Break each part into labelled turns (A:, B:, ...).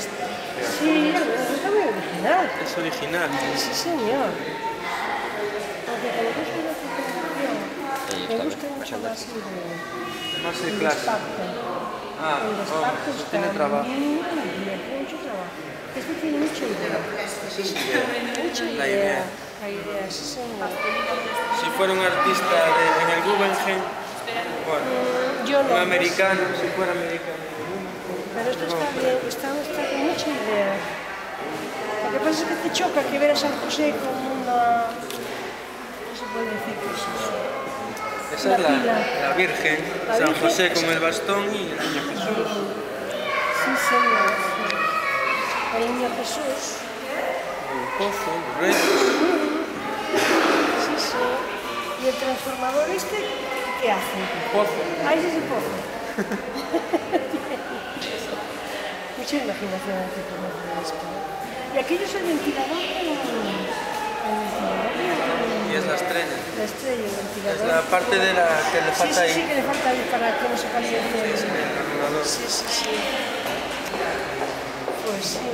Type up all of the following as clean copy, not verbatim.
A: Sí, está muy original.
B: Es original.
A: Sí, señor. Aunque como que es una fotografía, me gusta mucho más
B: Más de
A: el
B: clase.
A: Esparto.
B: Ah,
A: El Esparto
B: eso
A: está
B: tiene trabajo.
A: muy bien, tiene mucho trabajo. Este tiene mucha idea. Mucha
B: La idea.
A: La idea, sí, señor.
B: Si fuera un artista en el Guggenheim, bueno,
A: Yo no.
B: un americano, si fuera americano.
A: Pero esto está bien, está con mucha idea. Lo que pasa es que te choca que ver a San José como una... ¿Qué se puede decir que es eso?
B: Esa es la Virgen,
A: La
B: San
A: Virgen.
B: José con el bastón y el niño Jesús.
A: Sí, señor. El niño Jesús.
B: El pozo, el rey.
A: Sí, sí. ¿Y el transformador este qué hace?
B: Pozo.
A: Ah, ese es el pozo. Mucha imaginación aquí por esto. Y aquello es el ventilador
B: Y es la estrella.
A: la estrella, el ventilador.
B: Es la parte de la que le falta
A: Sí,
B: ahí.
A: que le falta ahí para que no se caliente.
B: Sí, el ordenador.
A: Sí. Pues sí.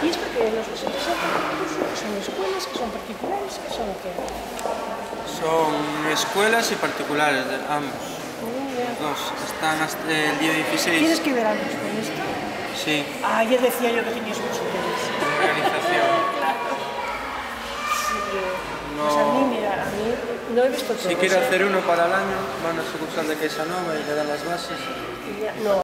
A: ¿Y esto qué? ¿Los que se presentan en concurso? ¿Que son escuelas? ¿Que son particulares? ¿Que son qué?
B: Son escuelas y particulares, ambos.
A: Muy bien.
B: Dos. Están hasta el día 16.
A: ¿Tienes que ver algo con esto?
B: Sí,
A: Ah, ya decía yo que tenías mucho interés.
B: organización.
A: Sí,
B: No.
A: pues a mí, mira, a mí no he visto todo.
B: Si quiere hacer uno para el año, van a sucursal de Caixa Nova y le dan las bases.
A: No.